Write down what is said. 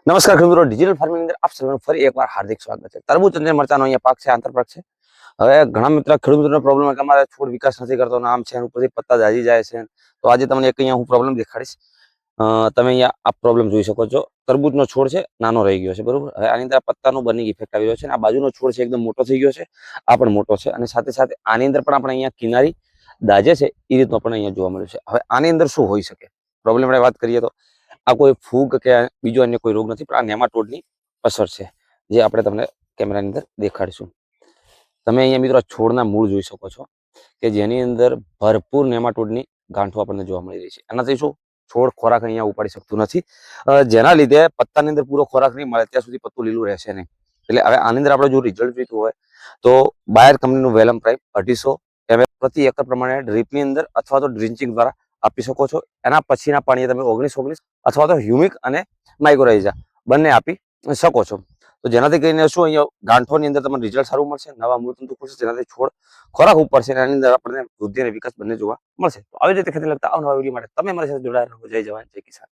નમસ્કાર ખેડૂતો, digital farming અંદર આપ સૌનું ફરી એકવાર હાર્દિક સ્વાગત છે. તરબૂચ અને મરચાનો અહીંયા પાક છે, આંતરપાક છે. હવે ઘણા મિત્ર ખેડૂતોનો પ્રોબ્લેમ કે અમારે છોડ વિકાસ નથી કરતો, આમ છે, ઉપરથી પત્તા દાજી જાય છે. તો આજે તમને એક અહીંયા હું પ્રોબ્લેમ દેખાડીશ. તમે અહીંયા આ પ્રોબ્લેમ જોઈ શકો છો. તરબૂચનો છોડ છે, નાનો રહી ગયો છે, બરોબર. હવે આની અંદર પત્તાનો બર્નિંગ ઇફેક્ટ આવી રહ્યો છે, અને આ બાજુનો છોડ છે એકદમ મોટો થઈ ગયો છે. આ પણ મોટો છે, અને સાથે સાથે આની અંદર પણ આપણે અહીંયા કિનારી દાજે છે એ રીતનો પણ અહીંયા જોવા મળ્યું છે. હવે આની અંદર શું હોઈ શકે પ્રોબ્લેમ આપણે વાત કરીએ તો આ કોઈ ફૂગ કે બીજો અન્ય કોઈ રોગ નથી, પણ આ નેમાટોડની અસર છે, જે આપણે તમને કેમેરાની અંદર દેખાડીશું. તમે અહીંયા મિત્રો છોડના મૂળ જોઈ શકો છો કે જેની અંદર ભરપૂર નેમાટોડની ગાંઠો આપણને જોવા મળી રહી છે. એનાથી શું છોડ ખોરાક અહીંયા ઉપાડી શકતું નથી, જેના લીધે પત્તાની અંદર પૂરો ખોરાક નહીં મળે ત્યાં સુધી પત્તું લીલું રહેશે નહીં. એટલે હવે આની અંદર આપણે જો રિઝલ્ટ જોઈતું હોય તો બાયર કંપનીનું વેલમ પ્રાઇમ 250 ml પ્રતિ એકર પ્રમાણે ડ્રીપની અંદર અથવા તો ડ્રિન્ચિંગ દ્વારા આપી શકો છો. એના પછીના પાણીએ તમે 19-19 અથવા તો હ્યુમિક અને માઇક્રોરાઇઝા બંને આપી શકો છો. તો જેનાથી કરીને શું અહીંયા ગાંઠોની અંદર તમને રિઝલ્ટ સારું મળશે, નવા મૂળતંતુ ખુલશે, જેનાથી છોડ ખોરાક ઉપરશે અને એની અંદર આપણને વૃદ્ધિ અને વિકાસ બંને જોવા મળશે. તો આવી રીતે ખેતી લગતા અવનવા વિડીયો માટે તમે મારી સાથે જોડાયા રહો. જય જવાન, જય કિસાન.